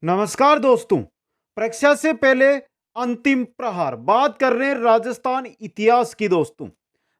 नमस्कार दोस्तों। परीक्षा से पहले अंतिम प्रहार बात कर रहे हैं राजस्थान इतिहास की। दोस्तों,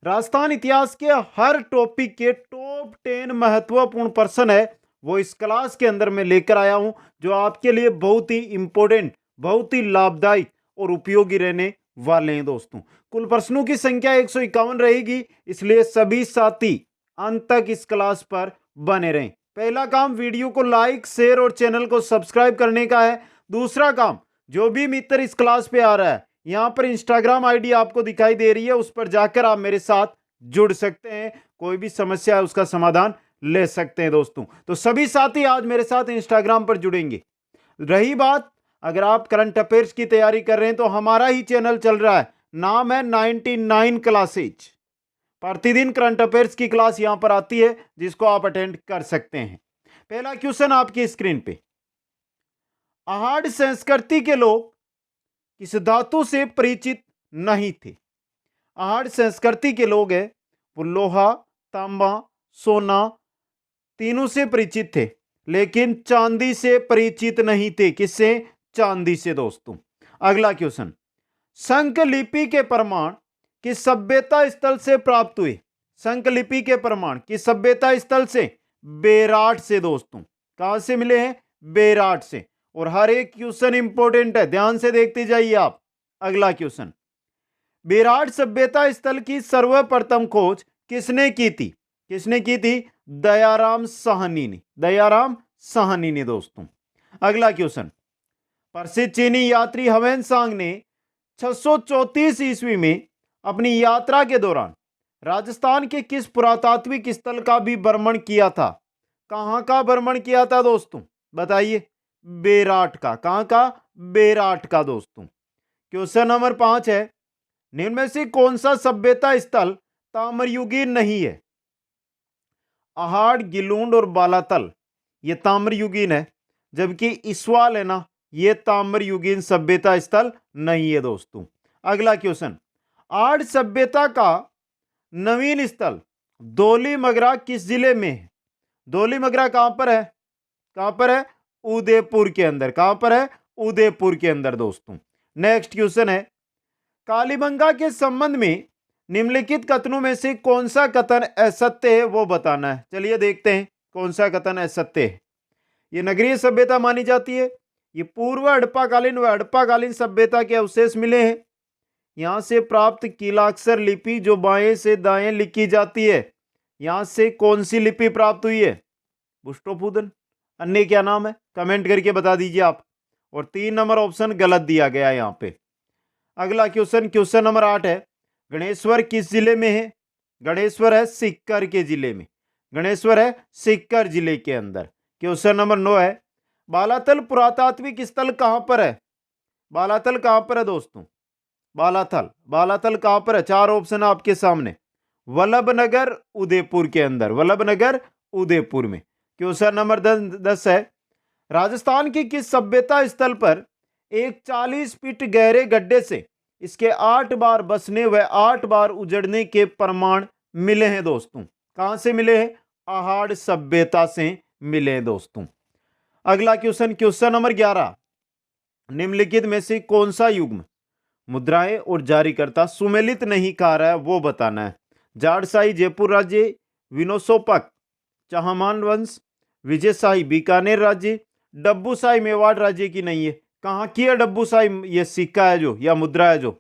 राजस्थान इतिहास के हर टॉपिक के टॉप 10 महत्वपूर्ण प्रश्न है वो इस क्लास के अंदर मैं लेकर आया हूं, जो आपके लिए बहुत ही इंपॉर्टेंट, बहुत ही लाभदायक और उपयोगी रहने वाले हैं। दोस्तों, कुल प्रश्नों की संख्या 151 रहेगी, इसलिए सभी साथी अंत तक इस क्लास पर बने रहें। पहला काम वीडियो को लाइक, शेयर और चैनल को सब्सक्राइब करने का है। दूसरा काम, जो भी मित्र इस क्लास पे आ रहा है, यहां पर इंस्टाग्राम आईडी आपको दिखाई दे रही है, उस पर जाकर आप मेरे साथ जुड़ सकते हैं। कोई भी समस्या है उसका समाधान ले सकते हैं। दोस्तों, तो सभी साथी आज मेरे साथ इंस्टाग्राम पर जुड़ेंगे। रही बात, अगर आप करंट अफेयर्स की तैयारी कर रहे हैं तो हमारा ही चैनल चल रहा है, नाम है 99 क्लासेज। प्रतिदिन करंट अफेयर्स की क्लास यहां पर आती है, जिसको आप अटेंड कर सकते हैं। पहला क्वेश्चन आपकी स्क्रीन पे, आहड़ संस्कृति के लोग किस धातु से परिचित नहीं थे? आहड़ संस्कृति के लोग हैं वो लोहा, तांबा, सोना तीनों से परिचित थे, लेकिन चांदी से परिचित नहीं थे। किससे? चांदी से। दोस्तों, अगला क्वेश्चन, संख लिपि के प्रमाण किस सभ्यता स्थल से प्राप्त हुए? संख लिपि के प्रमाण किस सभ्यता स्थल से? बेराट से। दोस्तों, कहां से मिले हैं? बेराट से। और हर एक क्वेश्चन इंपॉर्टेंट है, ध्यान से देखते जाइए आप। अगला क्वेश्चन, बेराट सभ्यता स्थल की सर्वप्रथम खोज किसने की थी? किसने की थी? दयाराम साहनी ने। दयाराम साहनी ने। दोस्तों, अगला क्वेश्चन, प्रसिद्ध चीनी यात्री हवेन सांग ने 634 ईस्वी में अपनी यात्रा के दौरान राजस्थान के किस पुरातात्विक स्थल का भी भ्रमण किया था? कहां का भ्रमण किया था? दोस्तों, बताइए। बेराट का। कहां का? बेराट का। दोस्तों, क्वेश्चन नंबर 5 है, निम्न में से कौन सा सभ्यता स्थल ताम्रयुगीन नहीं है? आहड़, गिलूंड और बालातल ये ताम्रयुगीन है, जबकि इसवाल है ना, ये ताम्रयुगीन सभ्यता स्थल नहीं है। दोस्तों, अगला क्वेश्चन, आर्य सभ्यता का नवीन स्थल धौली मगरा किस जिले में है? धौली मगरा कहां पर है? कहां पर है? उदयपुर के अंदर। कहां पर है? उदयपुर के अंदर। दोस्तों, नेक्स्ट क्वेश्चन है, कालीबंगा के संबंध में निम्नलिखित कथनों में से कौन सा कथन असत्य है वो बताना है। चलिए देखते हैं कौन सा कथन असत्य है। ये नगरीय सभ्यता मानी जाती है, ये पूर्व हड़प्पाकालीन व हड़प्पाकालीन सभ्यता के अवशेष मिले हैं, यहां से प्राप्त कीलाक्षर लिपि जो बाएं से दाएं लिखी जाती है, यहां से कौन सी लिपि प्राप्त हुई है? बुष्टोपुदन। अन्य क्या नाम है? कमेंट करके बता दीजिए आप। और 3 नंबर ऑप्शन गलत दिया गया है यहां पे। अगला क्वेश्चन, क्वेश्चन नंबर 8 है, गणेश्वर किस जिले में है? गणेश्वर है सीकर के जिले में। गणेश्वर है सीकर जिले के अंदर। क्वेश्चन नंबर 9 है, बालातल पुरातात्विक स्थल कहां पर है? बालातल कहां पर है? दोस्तों, बालाथल। बालाथल कहां पर है? 4 ऑप्शन आपके सामने। वल्लभनगर उदयपुर के अंदर। वल्लभनगर उदयपुर में। क्वेश्चन नंबर 10 है, राजस्थान की किस सभ्यता स्थल पर एक 40 फीट गहरे गड्ढे से इसके 8 बार बसने व 8 बार उजड़ने के प्रमाण मिले हैं? दोस्तों, कहां से मिले हैं? आहड़ सभ्यता से मिले हैं। दोस्तों, अगला क्वेश्चन, क्वेश्चन नंबर 11, निम्नलिखित में से कौन सा युग्म मुद्राएं और जारीकर्ता सुमेलित नहीं कहा रहा है वो बताना है। जाड़शाही जयपुर राज्य, विनोसोपक चहमान वंश, विजयशाही बीकानेर राज्य, डब्बूशाही मेवाड़ राज्य की नहीं है। कहां की है डब्बूशाही? ये सिक्का है जो, या मुद्रा है जो,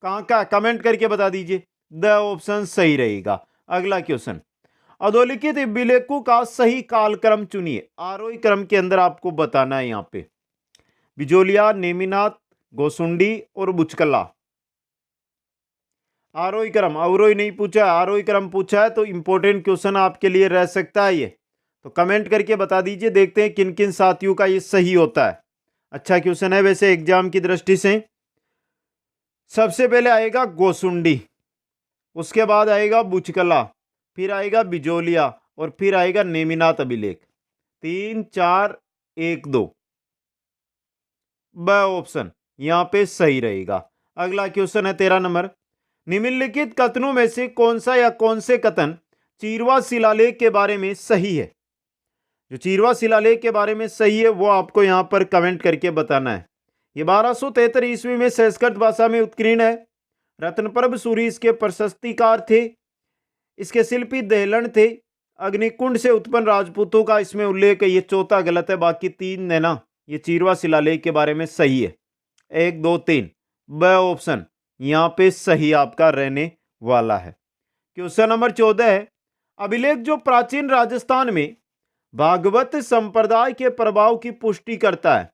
कहां का? कमेंट करके बता दीजिए। द ऑप्शन सही रहेगा। अगला क्वेश्चन, अधोलिखित अभिलेखों का सही कालक्रम चुनिए। आरोही क्रम के अंदर आपको बताना है यहां पे। बिजोलिया, नेमिनाथ, गोसुंडी और बुचकला। आरोही क्रम, अवरोही नहीं पूछा है, आरोही क्रम पूछा है, तो इंपॉर्टेंट क्वेश्चन आपके लिए रह सकता है ये। तो कमेंट करके बता दीजिए, देखते हैं किन किन साथियों का ये सही होता है। अच्छा क्वेश्चन है वैसे एग्जाम की दृष्टि से। सबसे पहले आएगा गोसुंडी, उसके बाद आएगा बुचकला, फिर आएगा बिजोलिया और फिर आएगा नेमिनाथ अभिलेख। 3, 4, 1, 2 ब ऑप्शन यहां पे सही रहेगा। अगला क्वेश्चन है 13 नंबर, निम्नलिखित कथनों में से कौन सा या कौन से कथन चीरवा शिलालेख के बारे में सही है? जो चीरवा शिलालेख के बारे में सही है वो आपको यहां पर कमेंट करके बताना है। ये 1273 ईस्वी में संस्कृत भाषा में उत्कीर्ण है। रत्नप्रभ सूरी इसके प्रशस्तिकार थे। इसके शिल्पी दहलन थे। अग्निकुंड से उत्पन्न राजपूतों का इसमें उल्लेख है। ये चौथा गलत है, बाकी तीन है ना, ये चीरवा शिलालेख के बारे में सही है। 1 2 3 ब ऑप्शन यहां पे सही आपका रहने वाला है। क्वेश्चन नंबर 14 है, अभिलेख जो प्राचीन राजस्थान में भागवत संप्रदाय के प्रभाव की पुष्टि करता है,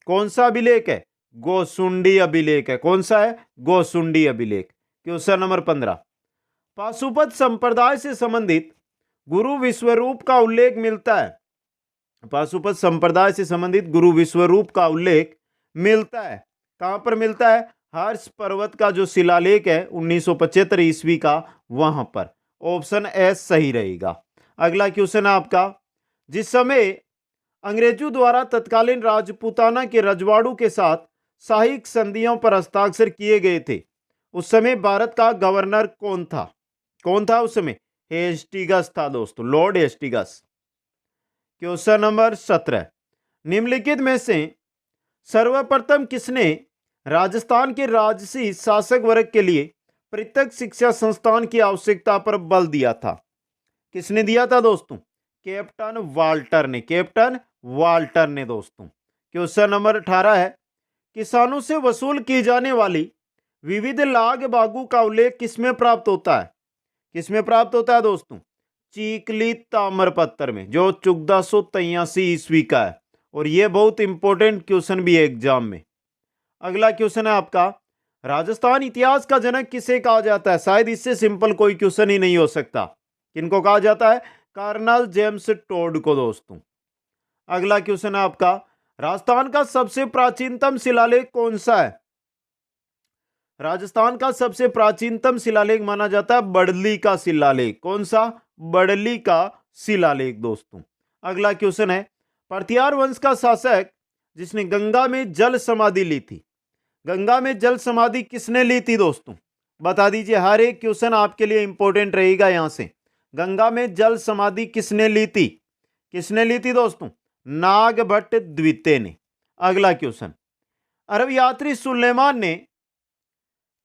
कौन सा अभिलेख है? गोसुंडी अभिलेख है। कौन सा है? गोसुंडी अभिलेख। क्वेश्चन नंबर 15, पाशुपत संप्रदाय से संबंधित गुरु विश्वरूप का उल्लेख मिलता है। पाशुपत संप्रदाय से संबंधित गुरु विश्वरूप का उल्लेख मिलता है। कहां पर मिलता है? हर्ष पर्वत का जो शिलालेख है 1975 ईस्वी का, वहां पर। ऑप्शन एस सही रहेगा। अगला क्वेश्चन है आपका, जिस समय अंग्रेजों द्वारा तत्कालीन राजपूताना के रजवाड़ों के साथ साहिक संधियों पर हस्ताक्षर किए गए थे, उस समय भारत का गवर्नर कौन था? कौन था उस समय? हेस्टिंग्स था दोस्तों, लॉर्ड हेस्टिंग्स। क्वेश्चन नंबर 17, निम्नलिखित में से सर्वप्रथम किसने राजस्थान के राजसी शासक वर्ग के लिए पृथक शिक्षा संस्थान की आवश्यकता पर बल दिया था? किसने दिया था दोस्तों? कैप्टन वाल्टर ने। कैप्टन वाल्टर ने दोस्तों। क्वेश्चन नंबर 18 है, किसानों से वसूल की जाने वाली विविध लाग बागू का उल्लेख किसमें प्राप्त होता है? किसमें प्राप्त होता है दोस्तों? चीकली ताम्रपत्र में, जो 1483 ईस्वी का है। और यह बहुत इंपॉर्टेंट क्वेश्चन भी है एग्जाम में। अगला क्वेश्चन है आपका, राजस्थान इतिहास का जनक किसे कहा जाता है? शायद इससे सिंपल कोई क्वेश्चन ही नहीं हो सकता। किनको कहा जाता है? कर्नल जेम्स टोड को दोस्तों। अगला क्वेश्चन है आपका, राजस्थान का सबसे प्राचीनतम शिलालेख कौन सा है? राजस्थान का सबसे प्राचीनतम शिलालेख माना जाता है बड़ली का शिलालेख। कौन सा? बड़ली का शिलालेख दोस्तों। अगला क्वेश्चन है, परथियार वंश का शासक जिसने गंगा में जल समाधि ली थी, गंगा में जल समाधि किसने ली थी दोस्तों? बता दीजिए, हर एक क्वेश्चन आपके लिए इंपॉर्टेंट रहेगा यहां से। गंगा में जल समाधि किसने ली थी? किसने ली थी दोस्तों? नागभट्ट द्वितीय ने। अगला क्वेश्चन, अरब यात्री सुलेमान ने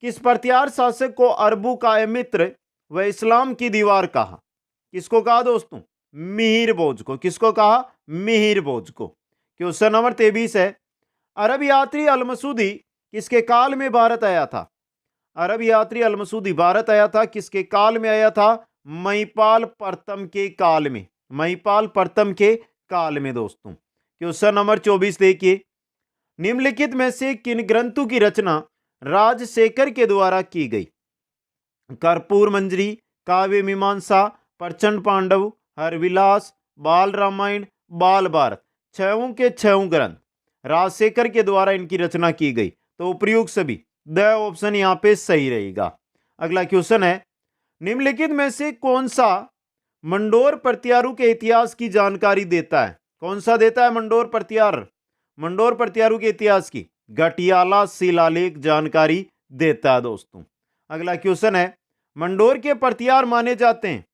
किस परथियार शासक को अरबों का मित्र व इस्लाम की दीवार कहा? किसको कहा दोस्तों? मिहिर भोज को। किसको कहा? मिहिर भोज को। क्वेश्चन नंबर 23 है, अरब यात्री अलमसूदी किसके काल में भारत आया था? अरब यात्री अलमसूदी भारत आया था, किसके काल में आया था? महिपाल प्रथम के काल में। महिपाल प्रथम के काल में दोस्तों। क्वेश्चन नंबर 24 देखिए, निम्नलिखित में से किन ग्रंथों की रचना राजशेखर के द्वारा की गई? कर्पूर मंजरी, काव्य मीमांसा, प्रचंड पांडव, हरविलास, बाल रामायण, बाल भारत। छहों के छहों ग्रंथ राजशेखर के द्वारा इनकी रचना की गई। तो उपयुक्त सभी द ऑप्शन यहां पे सही रहेगा। अगला क्वेश्चन है, निम्नलिखित में से कौन सा मंडोर प्रत्यारों के इतिहास की जानकारी देता है? कौन सा देता है मंडोर प्रत्यार? मंडोर प्रत्यारों के इतिहास की गटियाला शिलालेख जानकारी देता है दोस्तों। अगला क्वेश्चन है, मंडोर के प्रत्यार माने जाते हैं,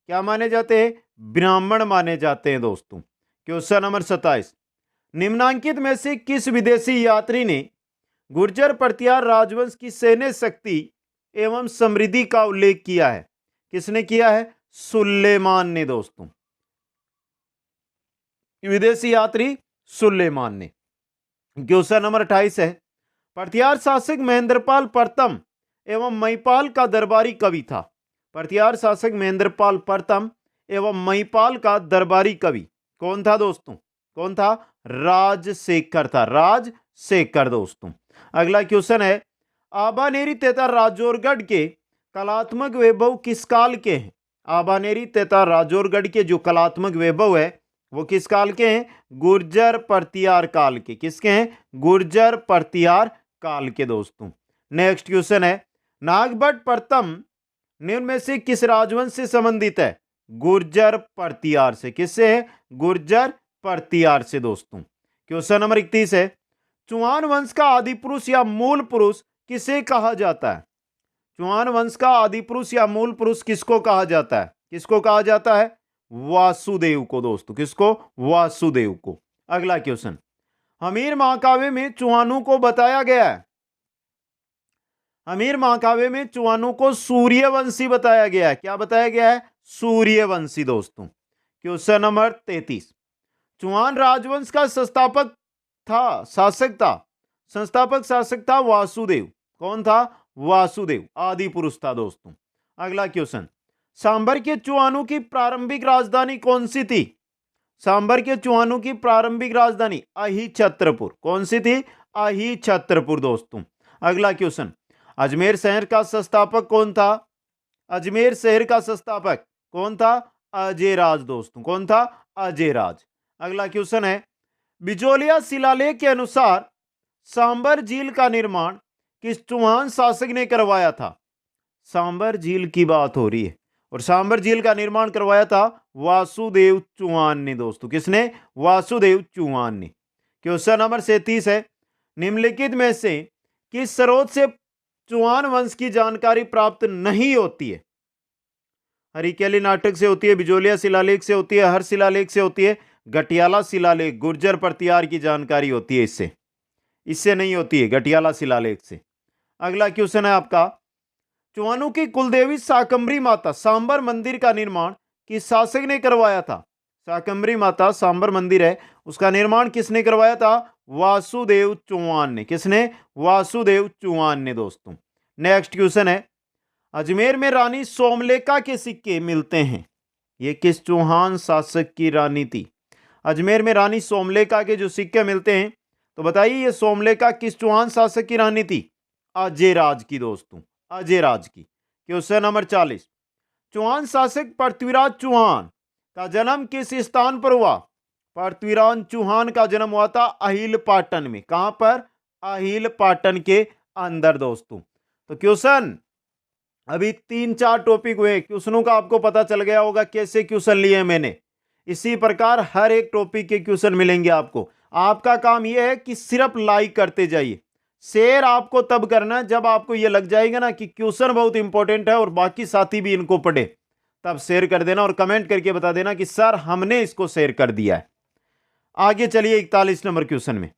क्या माने जाते हैं? ब्राह्मण माने जाते हैं दोस्तों। क्वेश्चन नंबर 27, निम्नांकित में से किस विदेशी यात्री ने गुर्जर प्रत्यार राजवंश की सैन्य शक्ति एवं समृद्धि का उल्लेख किया है? किसने किया है? सुलेमान ने दोस्तों। विदेशी यात्री सुलेमान ने। क्वेश्चन नंबर 28 है, प्रत्यार शासक महेंद्रपाल प्रथम एवं महिपाल का दरबारी कवि था। प्रत्यार शासक महेंद्रपाल प्रथम एवं महिपाल का दरबारी कवि कौन था दोस्तों? कौन था? राजशेखर था। राजशेखर दोस्तों। अगला क्वेश्चन है, आबानेरी तथा राजौरगढ़ के कलात्मक वैभव किस काल के हैं? आबानेरी तथा राजौरगढ़ के जो कलात्मक वैभव है वो किस काल के हैं? गुर्जर प्रत्यार काल के। किसके हैं? गुर्जर प्रत्यार काल के दोस्तों। नेक्स्ट क्वेश्चन है, नागभट्ट प्रथम निम्न में से किस राजवंश से संबंधित है? गुर्जर प्रत्यार से। किससे है? गुर्जर प्रत्यार से दोस्तों। क्वेश्चन नंबर 31 है, चौहान वंश का आदि पुरुष या मूल पुरुष किसे कहा जाता है? चौहान वंश का आदि पुरुष या मूल पुरुष किसको कहा जाता है? किसको कहा जाता है? वासुदेव को दोस्तों। किसको? वासुदेव को। अगला क्वेश्चन, हमीर महाकाव्य में चुहानों को बताया गया है, हमीर महाकाव्य में चुहानों को सूर्यवंशी बताया गया है। क्या बताया गया है? सूर्यवंशी दोस्तों। क्वेश्चन नंबर 33, चौहान राजवंश का संस्थापक था, शासक था, संस्थापक शासक था वासुदेव। कौन था? वासुदेव, आदि पुरुष था दोस्तों। अगला क्वेश्चन, सांबर के चौहानों की प्रारंभिक राजधानी कौन सी थी? सांबर के चौहानों की प्रारंभिक राजधानी अहिछत्रपुर। कौन सी थी? अहिछत्रपुर दोस्तों। अगला क्वेश्चन, अजमेर शहर का संस्थापक कौन था? अजमेर शहर का संस्थापक कौन था? अजयराज दोस्तों। कौन था? अजयराज। अगला क्वेश्चन है, बिजोलिया शिलालेख के अनुसार सांबर झील का निर्माण किस चौहान शासक ने करवाया था? सांबर झील की बात हो रही है और सांबर झील का निर्माण करवाया था वासुदेव चौहान ने दोस्तों। किसने? वासुदेव चौहान ने। क्वेश्चन नंबर 37 है, निम्नलिखित में से किस स्रोत से चौहान वंश की जानकारी प्राप्त नहीं होती है? हरिकेली नाटक से होती है, बिजोलिया शिलालेख से होती है, हर शिलालेख से होती है, गटियाला शिलालेख गुर्जर प्रतिहार की जानकारी होती है इससे, इससे नहीं होती है, गटियाला शिलालेख से। अगला क्वेश्चन है आपका, चौहानों की कुलदेवी शाकंभरी माता सांबर मंदिर का निर्माण किस शासक ने करवाया था? शाकंभरी माता सांबर मंदिर है, उसका निर्माण किसने करवाया था? वासुदेव चौहान ने। किसने? वासुदेव चौहान ने दोस्तों। नेक्स्ट क्वेश्चन है, अजमेर में रानी सोमलेखा के सिक्के मिलते हैं, ये किस चौहान शासक की रानी थी? अजमेर में रानी सोमलेखा के जो सिक्के मिलते हैं, तो बताइए ये सोमलेखा किस चौहान शासक की रानी थी? अजयराज की दोस्तों, अजयराज की। क्वेश्चन नंबर 40, चौहान शासक पृथ्वीराज चौहान का जन्म किस स्थान पर हुआ? पृथ्वीराज चौहान का जन्म हुआ था अहिल पाटन में। कहां पर? अहिल पाटन के अंदर दोस्तों। तो क्वेश्चन अभी 3-4 टॉपिक हुए, क्वेश्चनों का आपको पता चल गया होगा कैसे क्वेश्चन लिए मैंने। इसी प्रकार हर एक टॉपिक के क्वेश्चन मिलेंगे आपको। आपका काम यह है कि सिर्फ लाइक करते जाइए। शेयर आपको तब करना जब आपको यह लग जाएगा ना कि क्वेश्चन बहुत इंपॉर्टेंट है और बाकी साथी भी इनको पढ़े, तब शेयर कर देना और कमेंट करके बता देना कि सर हमने इसको शेयर कर दिया है। आगे चलिए 41 नंबर क्वेश्चन में,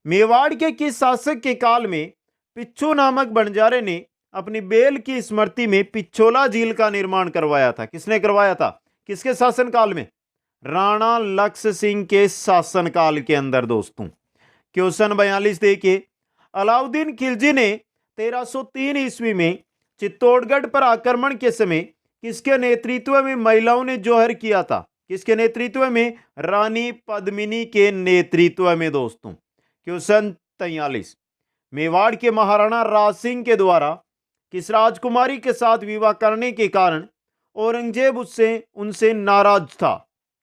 मेवाड़ के किस शासक के काल में पिच्छू नामक बंजारे ने अपनी बेल की स्मृति में पिछोला झील का निर्माण करवाया था? किसने करवाया था? किसके शासनकाल में? राणा लक्ष्य सिंह के शासनकाल के अंदर दोस्तों। क्वेश्चन 42 देखिए, अलाउद्दीन खिलजी ने 1303 ईस्वी में चित्तौड़गढ़ पर आक्रमण के समय किसके नेतृत्व में महिलाओं ने जोहर किया था? किसके नेतृत्व में? रानी पद्मिनी के नेतृत्व में दोस्तों। क्वेश्चन 43, मेवाड़ के महाराणा राज सिंह के द्वारा किस राजकुमारी के साथ विवाह करने के कारण औरंगजेब उनसे नाराज था?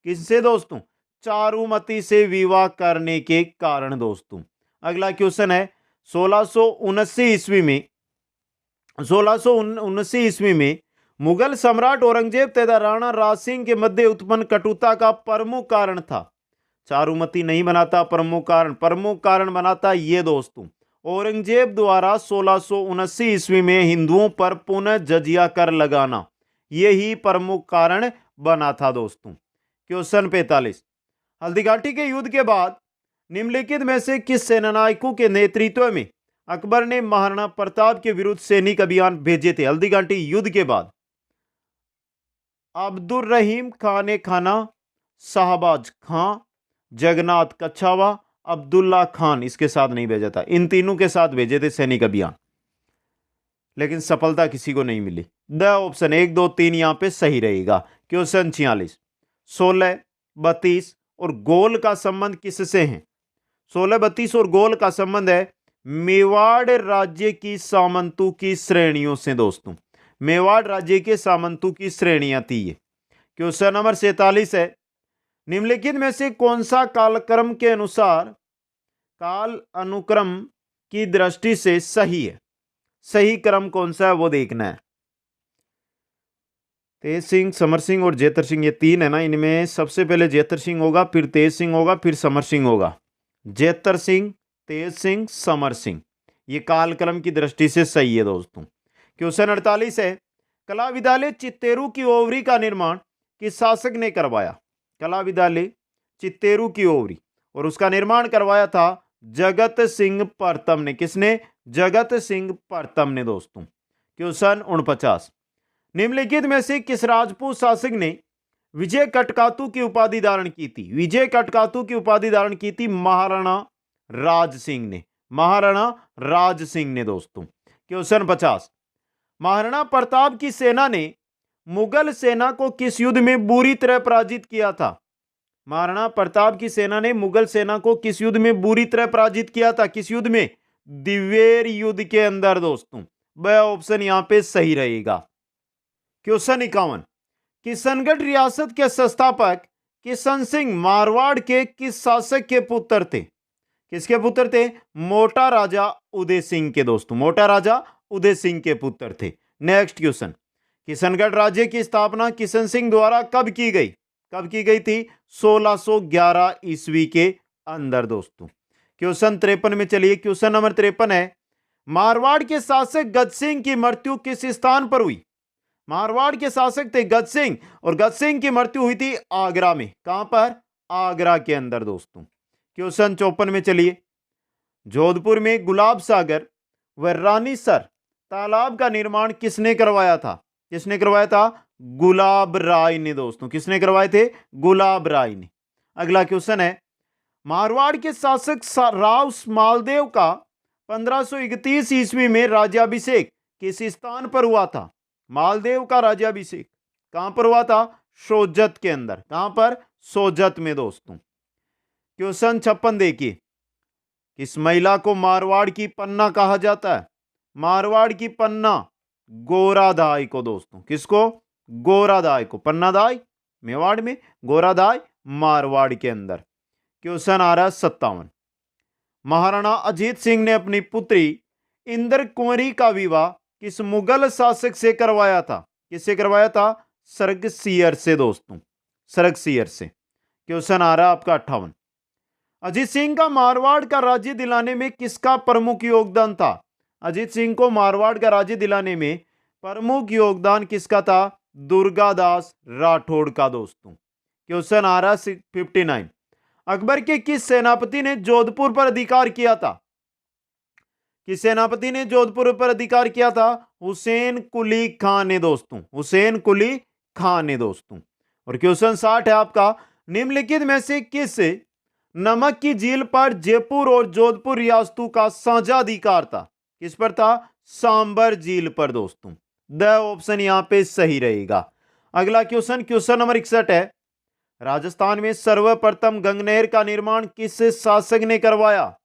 किससे दोस्तों? चारुमती से विवाह करने के कारण दोस्तों। अगला क्वेश्चन है, 1679 ईस्वी में मुगल सम्राट औरंगजेब तथा राणा राज सिंह के मध्य उत्पन्न कटुता का प्रमुख कारण था? चारुमती नहीं बनाता प्रमुख कारण बनाता ये दोस्तों औरंगजेब द्वारा 1679 ईस्वी में हिंदुओं पर पुनः जजिया कर लगाना, यही प्रमुख कारण बना था दोस्तों। क्वेश्चन 45, हल्दीघाटी के युद्ध के बाद निम्नलिखित में से किस सेनानायकों के नेतृत्व में अकबर ने महाराणा प्रताप के विरुद्ध सैनिक अभियान भेजे थे? हल्दीघाटी युद्ध के बाद अब्दुल रहीम खान खाना, शाहबाज खां, जगन्नाथ कच्छावा, अब्दुल्ला खान इसके साथ नहीं भेजा था। इन तीनों के साथ भेजे थे सैनिक अभियान, लेकिन सफलता किसी को नहीं मिली। द ऑप्शन 1, 2, 3 यहां पे सही रहेगा। क्वेश्चन 46, 16, 32 और गोल का संबंध किससे है? 16, 32 और गोल का संबंध है मेवाड़ राज्य की सामंतों की श्रेणियों से दोस्तों। मेवाड़ राज्य के सामंतों की श्रेणियां थी ये। क्वेश्चन नंबर 47 है, निम्नलिखित में से कौन सा कालक्रम के अनुसार काल अनुक्रम की दृष्टि से सही है? सही क्रम कौन सा है वो देखना है। तेज सिंह, समर सिंह और जेतर सिंह ये तीन है ना, इनमें सबसे पहले जेतर सिंह होगा, फिर तेज सिंह होगा, फिर समर सिंह होगा। जेतर सिंह, तेज सिंह, समर सिंह, ये कालक्रम की दृष्टि से सही है दोस्तों। क्वेश्चन 48 है, कला विद्यालय चित्तेरू की ओवरी का निर्माण किस शासक ने करवाया? कला विद्यालय चित्तेरू की ओवरी, और उसका निर्माण करवाया था जगत सिंह प्रथम ने। किसने? जगत सिंह प्रथम ने दोस्तों। क्वेश्चन 49, निम्नलिखित में से किस राजपूत शासक ने विजय कटकातु की उपाधि धारण की थी? विजय कटकातु की उपाधि धारण की थी महाराणा राज सिंह ने। महाराणा राज सिंह ने दोस्तों। क्वेश्चन 50, महाराणा प्रताप की सेना ने मुगल सेना को किस युद्ध में बुरी तरह पराजित किया था? महाराणा प्रताप की सेना ने मुगल सेना को किस युद्ध में बुरी तरह पराजित किया था? किस युद्ध में? दिवेर युद्ध के अंदर दोस्तों। वह ऑप्शन यहां पे सही रहेगा। क्वेश्चन 51, किशनगढ़ रियासत के संस्थापक किशन सिंह मारवाड़ के किस शासक के पुत्र थे? किसके पुत्र थे? मोटा राजा उदय सिंह के दोस्तों। मोटा राजा उदय सिंह के पुत्र थे। नेक्स्ट क्वेश्चन, किशनगढ़ राज्य की स्थापना किशन सिंह द्वारा कब की गई? कब की गई थी? 1611 ईस्वी के अंदर दोस्तों। क्वेश्चन 53 में चलिए। क्वेश्चन नंबर 53 है, मारवाड़ के शासक गज सिंह की मृत्यु किस स्थान पर हुई? मारवाड़ के शासक थे गज सिंह, और गज सिंह की मृत्यु हुई थी आगरा में। कहां पर? आगरा के अंदर दोस्तों। क्वेश्चन 54 में चलिए। जोधपुर में गुलाब सागर व रानीसर तालाब का निर्माण किसने करवाया था? किसने करवाया था? गुलाब राय ने दोस्तों। किसने करवाए थे? गुलाब राय ने। अगला क्वेश्चन है, मारवाड़ के शासक राव मालदेव का 1531 ईस्वी में राज्याभिषेक किस स्थान पर हुआ था? मालदेव का राज्याभिषेक कहां पर हुआ था? सोजत के अंदर। कहां पर? सोजत में दोस्तों। क्वेश्चन 56 देखिए, किस महिला को मारवाड़ की पन्ना कहा जाता है? मारवाड़ की पन्ना गोरादाई को दोस्तों। किसको? गोरादाई को। पन्नादाई मेवाड़ में, गोरादाई मारवाड़ के अंदर। क्वेश्चन आ रहा है 57, महाराणा अजीत सिंह ने अपनी पुत्री इंद्र कुंवरी का विवाह किस मुगल शासक से करवाया था? किससे करवाया था? सरगसियर से दोस्तों। सरगसियर से। क्वेश्चन आ रहा है आपका 58, अजीत सिंह का मारवाड़ का राज्य दिलाने में किसका प्रमुख योगदान था? अजीत सिंह को मारवाड़ का राज्य दिलाने में प्रमुख योगदान किसका था? दुर्गादास राठौड़ का दोस्तों। क्वेश्चन आ रहा है 59, अकबर के किस सेनापति ने जोधपुर पर अधिकार किया था? किस सेनापति ने जोधपुर पर अधिकार किया था? हुसैन कुली खान ने दोस्तों। हुसैन कुली खान ने दोस्तों। और क्वेश्चन 60 है आपका, निम्नलिखित में से किस नमक की झील पर जयपुर और जोधपुर रियासतों का साझा अधिकार था? किस पर था? सांबर झील पर दोस्तों। द ऑप्शन यहां पे सही रहेगा। अगला क्वेश्चन, क्वेश्चन नंबर 61 है, राजस्थान में सर्वप्रथम गंगनहर का निर्माण किस शासक ने करवाया?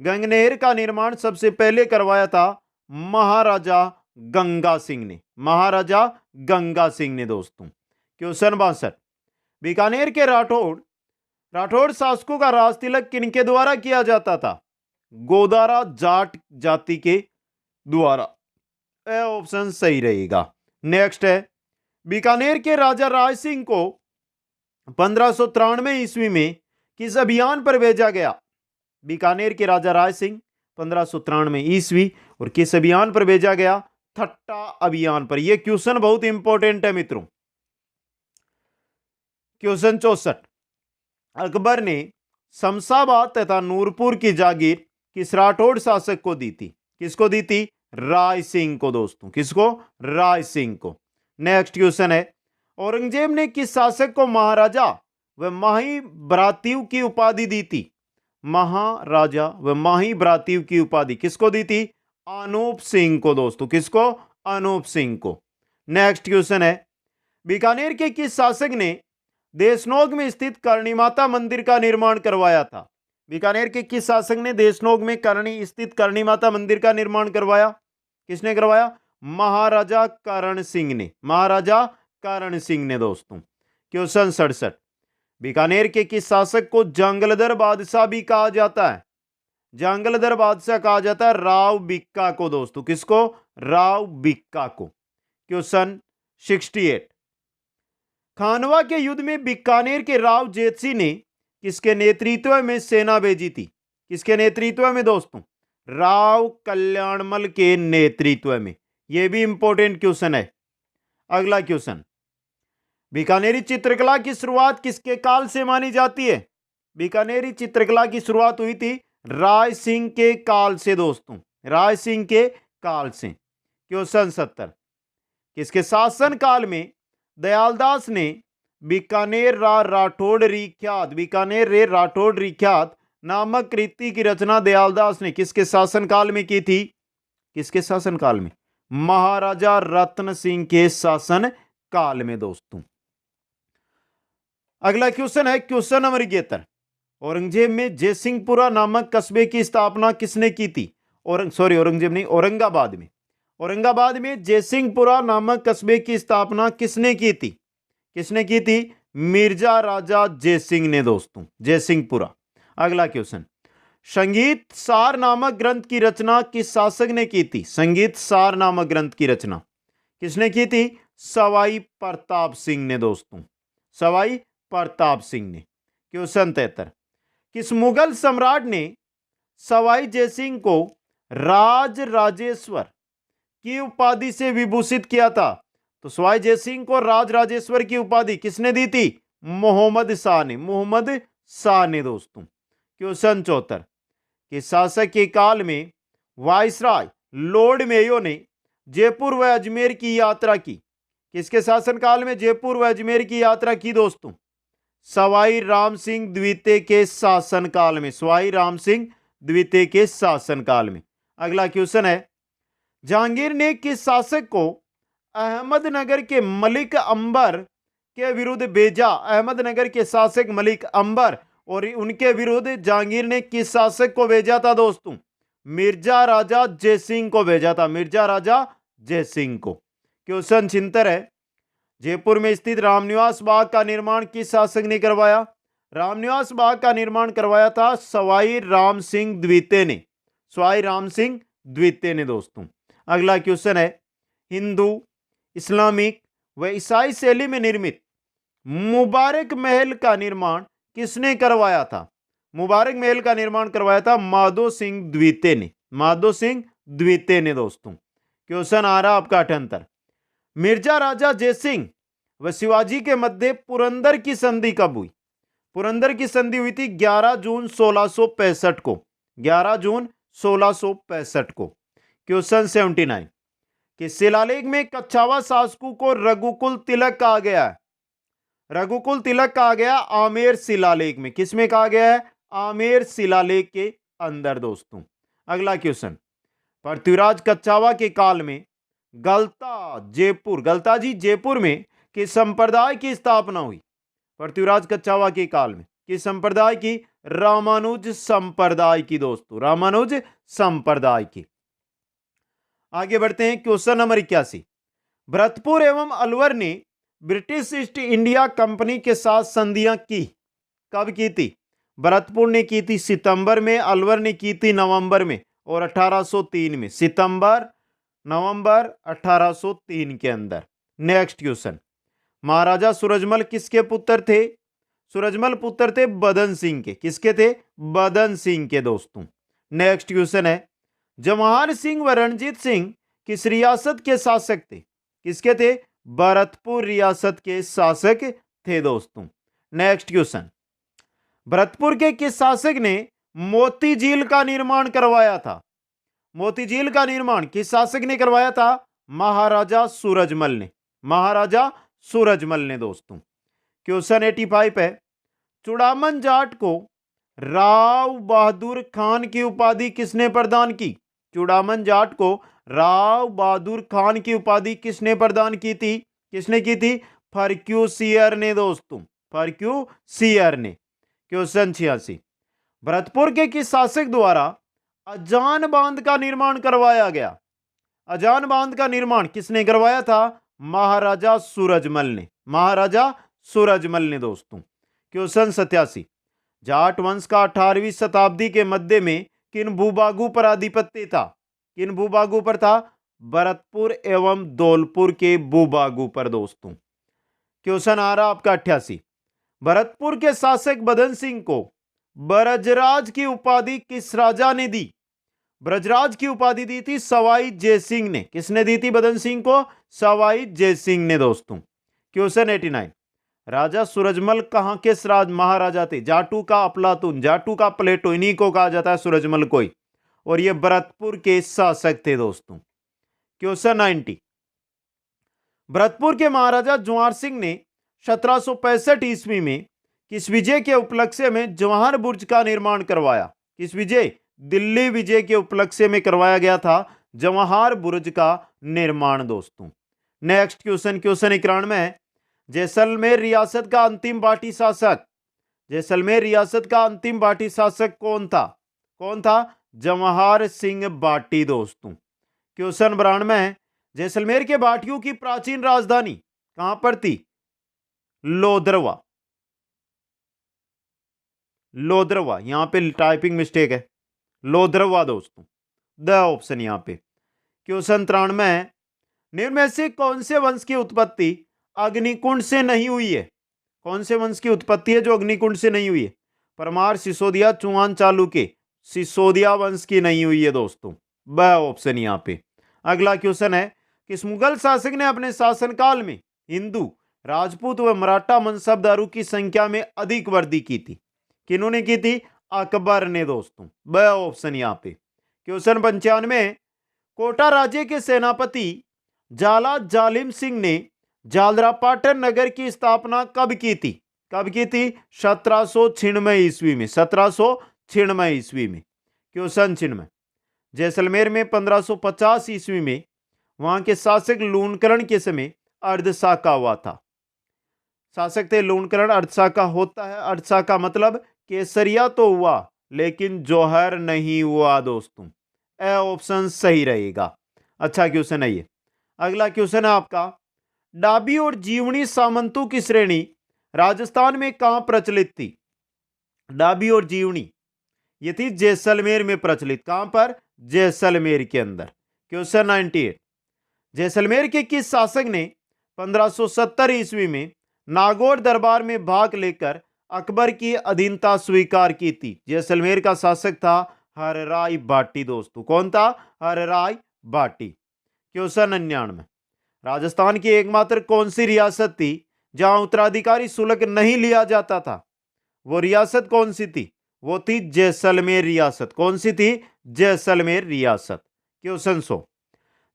गंगनहर का निर्माण सबसे पहले करवाया था महाराजा गंगा सिंह ने। महाराजा गंगा सिंह ने दोस्तों। क्वेश्चन 62, बीकानेर के राठौड़ शासकों का राज तिलक किनके द्वारा किया जाता था? गोदारा जाट जाति के द्वारा। यह ऑप्शन सही रहेगा। नेक्स्ट है, बीकानेर के राजा राय सिंह को 1593 ईस्वी में किस अभियान पर भेजा गया? बीकानेर के राजा राय सिंह 1593 ईस्वी और किस अभियान पर भेजा गया? ठट्टा अभियान पर। यह क्वेश्चन बहुत इंपॉर्टेंट है मित्रों। क्वेश्चन 64, अकबर ने शमशाबाद तथा नूरपुर की जागीर किस राठौड़ शासक को दी थी? किसको दी थी? राय सिंह को दोस्तों। किसको? राय सिंह को। नेक्स्ट क्वेश्चन है, औरंगजेब ने किस शासक को महाराजा व माही भ्रातृ की उपाधि दी थी? महाराजा व माही भ्रातृ की उपाधि किसको दी थी? अनूप सिंह को दोस्तों। किसको? अनूप सिंह को। नेक्स्ट क्वेश्चन है, बीकानेर के किस शासक ने देशनोग में स्थित करणी माता मंदिर का निर्माण करवाया था? बीकानेर के किस शासक ने देशनोग में स्थित करणी माता मंदिर का निर्माण करवाया? किसने करवाया? महाराजा करण सिंह ने। महाराजा करण सिंह ने दोस्तों। क्वेश्चन 67, बीकानेर के किस शासक को जंगलधर बादशाह भी कहा जाता है? जंगलधर बादशाह कहा जाता है राव बिक्का को दोस्तों। किसको? राव बिक्का को। क्वेश्चन 68, खानवा के युद्ध में बीकानेर के राव जेतसी ने किसके नेतृत्व में सेना भेजी थी? किसके नेतृत्व में दोस्तों? राव कल्याणमल के नेतृत्व में। यह भी इंपॉर्टेंट क्वेश्चन है। अगला क्वेश्चन, बीकानेरी चित्रकला की शुरुआत किसके काल से मानी जाती है? बीकानेरी चित्रकला की शुरुआत हुई थी राय सिंह के काल से दोस्तों, राय सिंह के काल से। क्वेश्चन 70, किसके शासन काल में दयालदास ने बीकानेर राठौड़ ख्यात, बीकानेर रे राठौड़ ख्यात नामक कृति की रचना दयालदास ने किसके शासन काल में की थी? किसके शासन काल में? महाराजा रत्न सिंह के शासन काल में दोस्तों। अगला क्वेश्चन है क्वेश्चन नंबर 71, औरंगजेब में जयसिंहपुरा नामक कस्बे की स्थापना किसने की थी? औरंगजेब नहीं, औरंगाबाद में, औरंगाबाद में जयसिंहपुरा नामक कस्बे की स्थापना किसने की थी? किसने की थी? मिर्जा राजा जयसिंह ने दोस्तों, जयसिंहपुरा। अगला क्वेश्चन, संगीत सार नामक ग्रंथ की रचना किस शासक ने की थी? संगीत सार नामक ग्रंथ की रचना किसने की थी? सवाई प्रताप सिंह ने दोस्तों, सवाई प्रताप सिंह ने। क्वेश्चन 73, किस मुगल सम्राट ने सवाई जयसिंह को राज राजेश्वर की उपाधि से विभूषित किया था? तो सवाई जयसिंह को राज राजेश्वर की उपाधि किसने दी थी? मोहम्मद शाह ने, मोहम्मद शाह ने दोस्तों। क्वेश्चन 74, कि शासक के काल में वायसराय लॉर्ड मेयो ने जयपुर व अजमेर की यात्रा की? किसके शासन काल में जयपुर व अजमेर की यात्रा की दोस्तों? सवाई राम सिंह द्वितीय के शासन काल में, सवाई राम सिंह द्वितीय के शासन काल में। अगला क्वेश्चन है, जहांगीर ने किस शासक को अहमदनगर के मलिक अंबर के विरुद्ध भेजा? अहमदनगर के शासक मलिक अंबर और उनके विरुद्ध जहांगीर ने किस शासक को भेजा था दोस्तों? मिर्जा राजा जयसिंह को भेजा था, मिर्जा राजा जयसिंह को। क्वेश्चन 76 है, जयपुर में स्थित रामनिवास बाग का निर्माण किस शासक ने करवाया? रामनिवास बाग का निर्माण करवाया था सवाई राम सिंह द्वितीय ने, सवाई राम सिंह द्वितीय ने दोस्तों। अगला क्वेश्चन है, हिंदू, इस्लामिक व ईसाई शैली में निर्मित मुबारक महल का निर्माण किसने करवाया था? मुबारक महल का निर्माण करवाया था माधो सिंह द्वितीय ने, माधो सिंह द्वितीय ने दोस्तों। क्वेश्चन आ रहा आपका 78, मिर्जा राजा जयसिंह व शिवाजी के मध्य पुरंदर की संधि कब हुई? पुरंदर की संधि हुई थी 11 जून 1665 को, 11 जून 1665 को। क्वेश्चन 79, कि शिलालेख में कच्छावा शासकों को रघुकुल तिलक कहा गया है? रघुकुल तिलक कहा गया आमेर शिलालेख में, किसमें कहा गया है? आमेर शिलालेख के अंदर दोस्तों। अगला क्वेश्चन, पृथ्वीराज कच्छावा के काल में गलता जी जयपुर में किस संप्रदाय की स्थापना हुई? पृथ्वीराज कच्छावा के काल में किस संप्रदाय की? रामानुज संप्रदाय की दोस्तों, रामानुज संप्रदाय की। आगे बढ़ते हैं क्वेश्चन नंबर 81, भरतपुर एवं अलवर ने ब्रिटिश ईस्ट इंडिया कंपनी के साथ संधियां की? कब की थी? भरतपुर ने की थी सितंबर में, अलवर ने की थी नवंबर में और 1803 में, सितंबर नवंबर 1803 के अंदर। नेक्स्ट क्वेश्चन, महाराजा सूरजमल किसके पुत्र थे? सूरजमल पुत्र थे बदन सिंह के, किसके थे? बदन सिंह के दोस्तों। नेक्स्ट क्वेश्चन है, जवाहर सिंह व रणजीत सिंह किस रियासत के शासक थे? किसके थे? भरतपुर रियासत के शासक थे दोस्तों। नेक्स्ट क्वेश्चन, भरतपुर के किस शासक ने मोती झील का निर्माण करवाया था? मोती झील का निर्माण किस शासक ने करवाया था? महाराजा सूरजमल ने, महाराजा सूरजमल ने दोस्तों। क्वेश्चन 85 है, चूड़ामन जाट को राव बहादुर खान की उपाधि किसने प्रदान की? चूड़ामन जाट को राव बहादुर खान की उपाधि किसने प्रदान की थी? किसने की थी? फर्क्यूसियर ने दोस्तों, फर्क्यूसियर ने। क्वेश्चन 86, भरतपुर के किस शासक द्वारा अजान बांध का निर्माण करवाया गया? अजान बांध का निर्माण किसने करवाया था? महाराजा सूरजमल ने, महाराजा सूरजमल ने दोस्तों। क्वेश्चन 87, जाट वंश का 18वीं शताब्दी के मध्य में किन भूभागों पर आधिपत्य था? किन भूभागों पर था? भरतपुर एवं धौलपुर के भूभागों पर दोस्तों। क्वेश्चन आ रहा आपका 88, भरतपुर के शासक बदन सिंह को ब्रजराज की उपाधि किस राजा ने दी? ब्रजराज की उपाधि दी थी सवाई जयसिंह ने। किसने दी थी बदन सिंह को? सवाई जयसिंह ने दोस्तों। क्वेश्चन 89, राजा सूरजमल कहाँ के महाराजा थे? जाटू का अफलातून, जाटू का प्लेटो, इन्हीं को कहा जाता है सूरजमल को ही। और ये भरतपुर के शासक थे दोस्तों। क्वेश्चन 90, भरतपुर के महाराजा जवाहर सिंह ने 1765 ईस्वी में किस विजय के उपलक्ष्य में जवाहर बुर्ज का निर्माण करवाया? किस विजय? दिल्ली विजय के उपलक्ष्य में करवाया गया था जवाहर बुर्ज का निर्माण दोस्तों। नेक्स्ट क्वेश्चन, क्वेश्चन 91 है, जैसलमेर रियासत का अंतिम बाटी शासक, जैसलमेर रियासत का अंतिम बाटी शासक कौन था? कौन था? जवाहर सिंह बाटी दोस्तों। क्वेश्चन 92 है, जैसलमेर के बाटियों की प्राचीन राजधानी कहां पर थी? लोधरवा। लोधरवा, यहां पे टाइपिंग मिस्टेक है, लोधरवा दोस्तों, द ऑप्शन यहां पे। क्वेश्चन 93 है, निम्न में से कौन से वंश की उत्पत्ति अग्निकुंड से नहीं हुई है? कौन से वंश की उत्पत्ति है जो अग्निकुंड से नहीं हुई है? परमार, सिसोदिया, चौहान, चालुक्य। सिसोदिया वंश की नहीं हुई है दोस्तों, ब ऑप्शन यहां पे। अगला क्वेश्चन है, किस मुगल शासक ने अपने शासनकाल में हिंदू, राजपूत व मराठा मनसबदारों की संख्या में अधिक वृद्धि की थी? किन्होंने की थी? अकबर ने दोस्तों, ब ऑप्शन यहां पे। क्वेश्चन 95, कोटा राज्य के सेनापति जाला जालिम सिंह ने झालरापाटन नगर की स्थापना कब की थी? कब की थी? 1796 ईस्वी में, 1796 ईस्वी में। क्वेश्चन 96, जैसलमेर में 1550 ईस्वी में वहां के शासक लूणकरण के समय अर्धशाका हुआ था। शासक थे लूणकरण, अर्धशाका होता है, अर्धशाका मतलब केसरिया तो हुआ लेकिन जौहर नहीं हुआ दोस्तों। ए ऑप्शन सही रहेगा। अच्छा क्वेश्चन है ये। अगला क्वेश्चन है आपका, डाबी और जीवनी सामंतों की श्रेणी राजस्थान में कहां प्रचलित थी? डाबी और जीवनी ये थी जैसलमेर में प्रचलित। कहां पर? जैसलमेर के अंदर। क्वेश्चन 98, जैसलमेर के किस शासक ने 1570 ईस्वी में नागौर दरबार में भाग लेकर अकबर की अधीनता स्वीकार की थी? जैसलमेर का शासक था हरराय बाटी दोस्तों। कौन था? हरराय बाटी। क्वेश्चन 99, राजस्थान की एकमात्र कौन सी रियासत थी जहां उत्तराधिकारी शुल्क नहीं लिया जाता था? वो रियासत कौन सी थी? वो थी जैसलमेर रियासत। कौन सी थी? जैसलमेर रियासत। क्वेश्चन 100,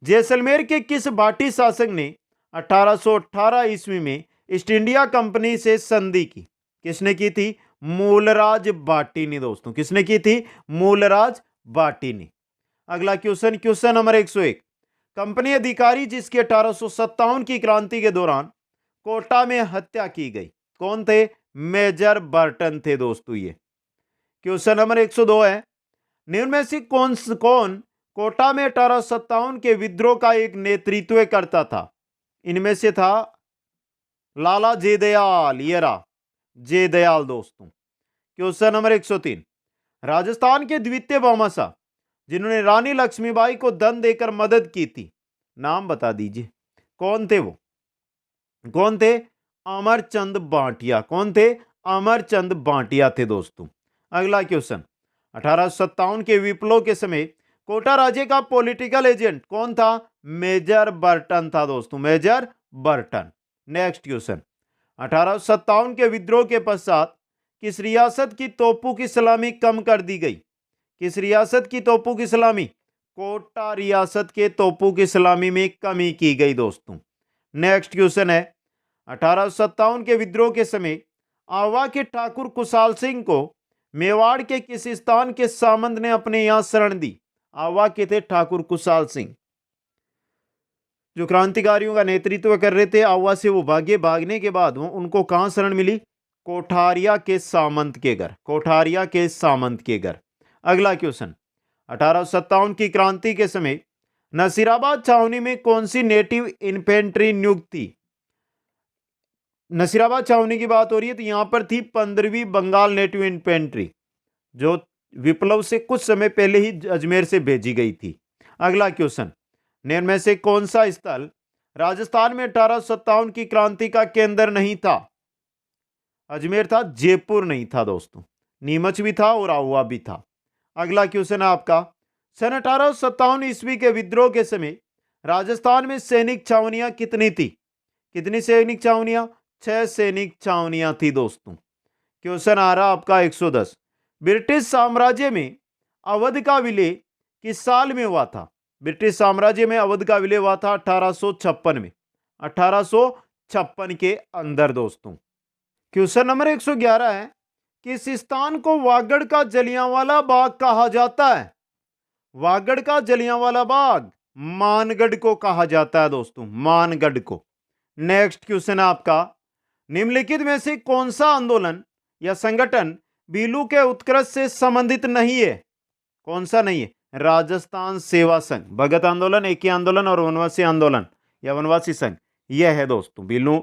जैसलमेर के किस बाटी शासक ने 1818 ईस्वी में ईस्ट इंडिया कंपनी से संधि की? किसने की थी? मूलराज बाटी ने दोस्तों। किसने की थी? मूलराज बाटी ने। अगला क्वेश्चन, क्वेश्चन नंबर 101, कंपनी अधिकारी जिसकी 1857 की क्रांति के दौरान कोटा में हत्या की गई, कौन थे? मेजर बर्टन थे दोस्तों ये। क्वेश्चन नंबर 102 है, निम्न में से कौन कोटा में 1857 के विद्रोह का एक नेतृत्व करता था? इनमें से था लाला जेदयाल, ये रहा जेदयाल दोस्तों। क्वेश्चन नंबर 103, राजस्थान के द्वितीय भामाशाह जिन्होंने रानी लक्ष्मीबाई को धन देकर मदद की थी, नाम बता दीजिए, कौन थे वो? कौन थे? अमरचंद बांटिया। कौन थे? अमरचंद बांटिया थे दोस्तों। अगला क्वेश्चन, 1857 के विप्लव के समय कोटा राज्य का पॉलिटिकल एजेंट कौन था? मेजर बर्टन था दोस्तों, मेजर बर्टन। नेक्स्ट क्वेश्चन, 1857 के विद्रोह के पश्चात किस रियासत की तोपों की सलामी कम कर दी गई? किस रियासत की तोपों की सलामी? कोटा रियासत के तोपों की सलामी में कमी की गई दोस्तों। नेक्स्ट क्वेश्चन है, 1857 के विद्रोह के समय आवा के ठाकुर कुशाल सिंह को मेवाड़ के किस स्थान के सामंत ने अपने यहां शरण दी? आवा के थे ठाकुर कुशाल सिंह, जो क्रांतिकारियों का नेतृत्व कर रहे थे। आवा से वो भागे, भागने के बाद उनको कहां शरण मिली? कोठारिया के सामंत के घर, कोठारिया के सामंत के घर। अगला क्वेश्चन, 1857 की क्रांति के समय नसीराबाद छावनी में कौन सी नेटिव इन्फेंट्री नियुक्त थी? नसीराबाद छावनी की बात हो रही है तो यहां पर थी 15वीं बंगाल नेटिव इन्फेंट्री, जो विप्लव से कुछ समय पहले ही अजमेर से भेजी गई थी। अगला क्वेश्चन, निम्न में से कौन सा स्थल राजस्थान में 1857 की क्रांति का केंद्र नहीं था? अजमेर था, जयपुर नहीं था दोस्तों। नीमच भी था और आहुआ भी था। अगला क्वेश्चन है आपका, सन 1857 ईस्वी के विद्रोह के समय राजस्थान में सैनिक छावनियां कितनी थी? कितनी सैनिक छावनियां? 6 सैनिक छावनियां थी दोस्तों। क्वेश्चन आ रहा आपका 110, ब्रिटिश साम्राज्य में अवध का विलय किस साल में हुआ था? ब्रिटिश साम्राज्य में अवध का विलय हुआ था 1856 में, 1856 के अंदर दोस्तों। क्वेश्चन नंबर 111 है, किस स्थान को वागड़ का जलियांवाला बाग कहा जाता है? वागड़ का जलियांवाला बाग मानगढ़ को कहा जाता है दोस्तों, मानगढ़ को। नेक्स्ट क्वेश्चन है आपका, निम्नलिखित में से कौन सा आंदोलन या संगठन बीलू के उत्कर्ष से संबंधित नहीं है? कौन सा नहीं है? राजस्थान सेवा संघ, भगत आंदोलन, एकी आंदोलन और वनवासी आंदोलन या वनवासी संघ, यह है दोस्तों बीलू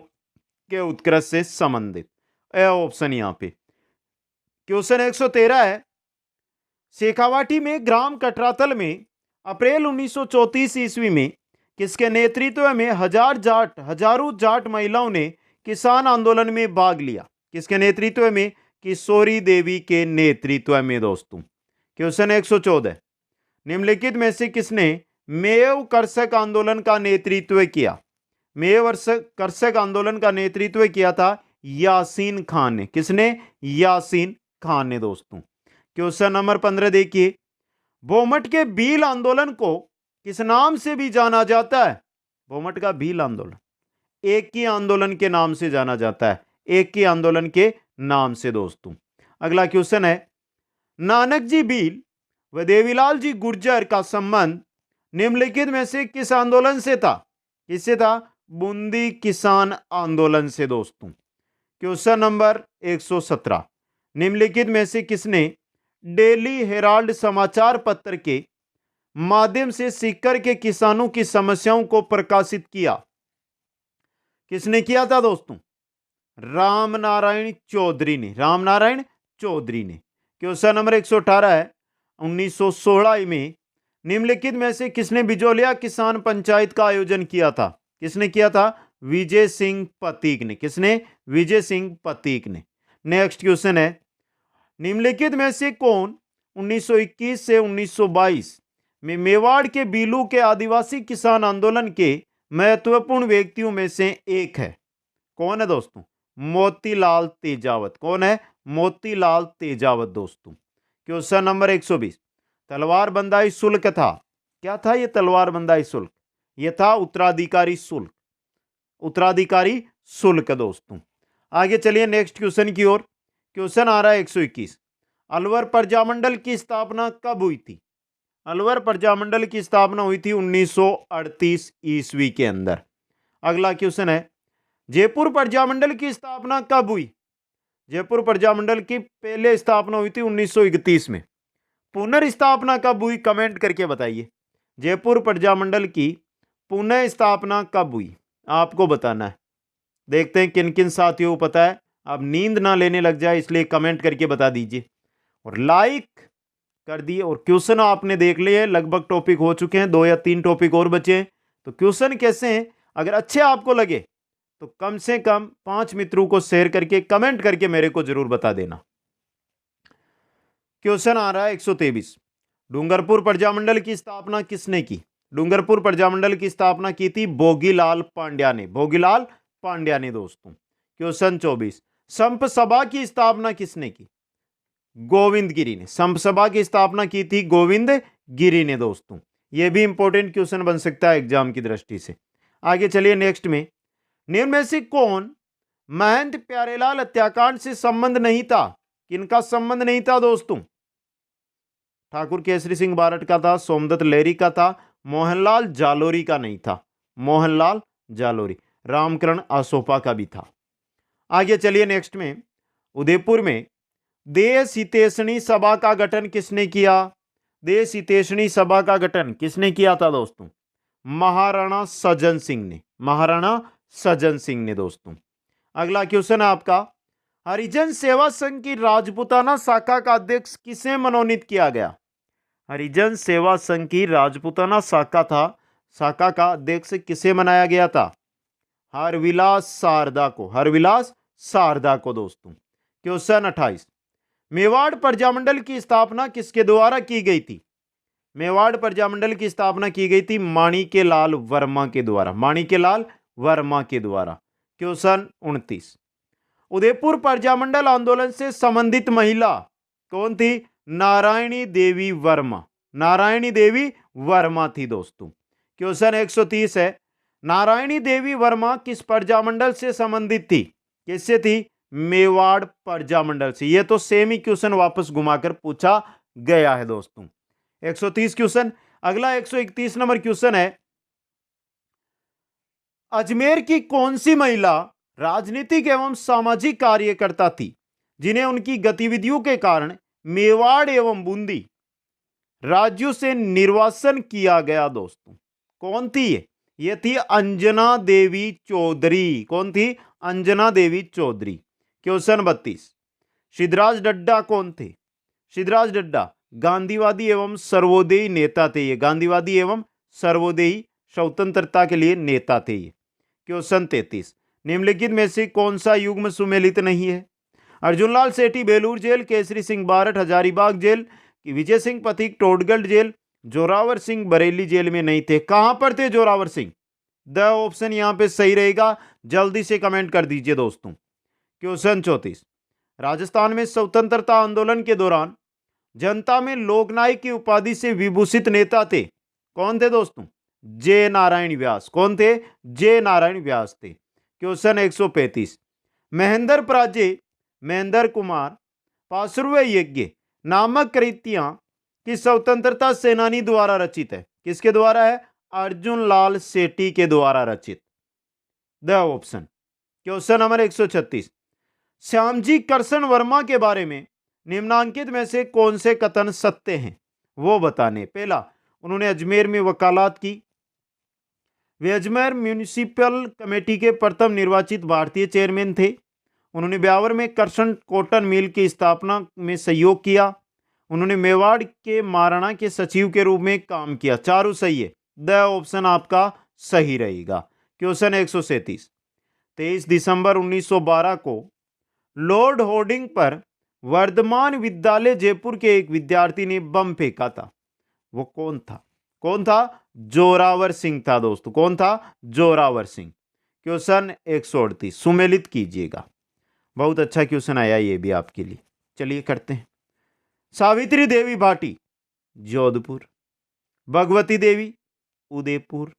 के उत्कर्ष से संबंधित। ए ऑप्शन यहां पे। क्वेश्चन 113 है, शेखावाटी में ग्राम कटरातल में अप्रैल 1934 ईस्वी में किसके नेतृत्व में हजारों जाट महिलाओं ने किसान आंदोलन में भाग लिया? किसके नेतृत्व में? किशोरी देवी के नेतृत्व में दोस्तों। क्वेश्चन 114, निम्नलिखित में से किसने मेव कर्षक आंदोलन का नेतृत्व किया? मेव कर्षक आंदोलन का नेतृत्व किया था यासीन खान ने। किसने? यासीन खान ने दोस्तों। क्वेश्चन नंबर 15 देखिए, भोमट के भील आंदोलन को किस नाम से भी जाना जाता है? भोमट का भील आंदोलन एक ही आंदोलन के नाम से जाना जाता है, एक ही आंदोलन के नाम से दोस्तों। अगला क्वेश्चन है, नानक जी भील व देवीलाल जी गुर्जर का संबंध निम्नलिखित में से किस आंदोलन से था? किससे था? बूंदी किसान आंदोलन से दोस्तों। क्वेश्चन नंबर 117, निम्नलिखित में से किसने डेली हेराल्ड समाचार पत्र के माध्यम से सीकर के किसानों की समस्याओं को प्रकाशित किया? किसने किया था दोस्तों? रामनारायण चौधरी ने, रामनारायण चौधरी ने। क्वेश्चन नंबर 118 है, 1916 में निम्नलिखित में से किसने बिजोलिया किसान पंचायत का आयोजन किया था? किसने किया था? विजय सिंह पतीक ने। किसने? विजय सिंह पतीक ने। नेक्स्ट क्वेश्चन है, निम्नलिखित में से कौन 1921 से 1922 में मेवाड़ के बीलू के आदिवासी किसान आंदोलन के महत्वपूर्ण व्यक्तियों में से एक है? कौन है दोस्तों? मोतीलाल तेजावत। कौन है? मोतीलाल तेजावत दोस्तों। क्वेश्चन नंबर 120, तलवार बंदाई शुल्क था, क्या था ये तलवार बंदाई शुल्क? ये था उत्तराधिकारी शुल्क, उत्तराधिकारी शुल्क दोस्तों। आगे चलिए नेक्स्ट क्वेश्चन की ओर। क्वेश्चन आ रहा है 121, अलवर प्रजामंडल की स्थापना कब हुई थी? अलवर प्रजामंडल की स्थापना हुई थी 1938 ईस्वी के अंदर। अगला क्वेश्चन है, जयपुर प्रजामंडल की स्थापना कब हुई? जयपुर प्रजामंडल की पहले स्थापना हुई थी 1931 में। पुनर्स्थापना कब हुई? कमेंट करके बताइए। जयपुर प्रजामंडल की पुनः स्थापना कब हुई? आपको बताना है। देखते हैं किन किन साथियों को पता है। अब नींद ना लेने लग जाए इसलिए कमेंट करके बता दीजिए और लाइक कर दिए। और क्वेश्चन आपने देख लिए, लगभग टॉपिक हो चुके हैं, 2 या 3 टॉपिक और बचे हैं। तो क्वेश्चन कैसे हैं, अगर अच्छे आपको लगे तो कम से कम 5 मित्रों को शेयर करके कमेंट करके मेरे को जरूर बता देना। क्वेश्चन आ रहा है 123, डूंगरपुर प्रजामंडल की स्थापना किसने की? डूंगरपुर प्रजामंडल की स्थापना की थी भोगीलाल पांड्या ने, भोगीलाल पांड्या ने दोस्तों। क्वेश्चन 24, संप सभा की स्थापना किसने की? गोविंद गिरी ने। संप सभा की स्थापना की थी गोविंद गिरी ने दोस्तों। यह भी इंपॉर्टेंट क्वेश्चन बन सकता है एग्जाम की दृष्टि से। आगे चलिए नेक्स्ट में, निम्न में से कौन महंत प्यारेलाल हत्याकांड से संबंध नहीं था? किनका संबंध नहीं था दोस्तों? ठाकुर केसरी सिंह बारट का था, सोमदत्त लेरी का था, मोहनलाल जालोरी का नहीं था, मोहनलाल जालोरी। रामकरण आसोपा का भी था। आगे चलिए नेक्स्ट में, उदयपुर में देश हितैषणी सभा का गठन किसने किया? देश हितैषणी सभा का गठन किसने किया था दोस्तों? महाराणा सज्जन सिंह ने, महाराणा सज्जन सिंह ने दोस्तों। अगला क्वेश्चन है आपका, हरिजन सेवा संघ की राजपूताना शाखा का अध्यक्ष किसे मनोनीत किया गया? हरिजन सेवा संघ की राजपूताना शाखा का अध्यक्ष किसे बनाया गया था? हरविलास शारदा को, हरविलास शारदा को दोस्तों। क्वेश्चन 28, मेवाड़ प्रजामंडल की स्थापना किसके द्वारा की गई थी? मेवाड़ प्रजामंडल की स्थापना की गई थी माणिक्यलाल वर्मा के द्वारा, माणिक्यलाल वर्मा के द्वारा। क्वेश्चन 29, उदयपुर प्रजामंडल आंदोलन से संबंधित महिला कौन थी? नारायणी देवी वर्मा। नारायणी देवी वर्मा थी दोस्तों। क्वेश्चन 130 है, नारायणी देवी वर्मा किस प्रजामंडल से संबंधित थी? किससे थी? मेवाड़ प्रजामंडल से। यह तो सेम ही क्वेश्चन वापस घुमाकर पूछा गया है दोस्तों। 130 क्वेश्चन। अगला 131 नंबर क्वेश्चन है, अजमेर की कौन सी महिला राजनीतिक एवं सामाजिक कार्यकर्ता थी जिन्हें उनकी गतिविधियों के कारण मेवाड़ एवं बूंदी राज्यों से निर्वासन किया गया? दोस्तों कौन थी ये थी अंजना देवी चौधरी। कौन थी? अंजना देवी चौधरी। क्वेश्चन 32, सिद्धराज डड्डा कौन थे? सिद्धराज डड्डा गांधीवादी एवं सर्वोदयी नेता थे। ये गांधीवादी एवं सर्वोदयी स्वतंत्रता के लिए नेता थे ये। क्वेश्चन 33, निम्नलिखित में से कौन सा युग्म सुमेलित नहीं है? अर्जुनलाल सेठी Belur jail, Kesari Singh Barath Hazaribagh jail, Vijay Singh Pathik Todgarh jail, Zorawar Singh Bareilly jail में नहीं थे। कहां पर थे जोरावर सिंह? द ऑप्शन यहां पे सही रहेगा, जल्दी से कमेंट कर दीजिए दोस्तों। क्वेश्चन 34, राजस्थान में स्वतंत्रता आंदोलन के दौरान जनता में लोकनायक की उपाधि से विभूषित नेता थे। कौन थे दोस्तों? जे नारायण व्यास। कौन थे? जे नारायण व्यास थे। क्वेश्चन 135, महेंद्र प्राजे महेंद्र कुमार पार्श्व यज्ञ नामक कृतियां किस स्वतंत्रता सेनानी द्वारा रचित है? किसके द्वारा है? अर्जुन लाल सेठी के द्वारा रचित। The option. Question number 136, Shyamji Karsan Verma के बारे में निम्नांकित में से कौन से कथन सत्य हैं वो बताने। पहला, उन्होंने अजमेर में वकालत की। वे अजमेर म्यूनिसिपल कमेटी के प्रथम निर्वाचित भारतीय चेयरमैन थे। उन्होंने ब्यावर में करसन कॉटन मिल की स्थापना में सहयोग किया। उन्होंने मेवाड़ के महाराणा के सचिव के रूप में काम किया। चारों सही है, द ऑप्शन आपका सही रहेगा। क्वेश्चन 137, 23 दिसंबर 1912 को लॉर्ड होर्डिंग पर वर्धमान विद्यालय जयपुर के एक विद्यार्थी ने बम फेंका था। वो कौन था? कौन था? जोरावर सिंह था दोस्तों। कौन था? जोरावर सिंह। क्वेश्चन 138 सुमेलित कीजिएगा। बहुत अच्छा क्वेश्चन आया ये भी आपके लिए। चलिए करते हैं। सावित्री देवी भाटी जोधपुर, भगवती देवी उदयपुर,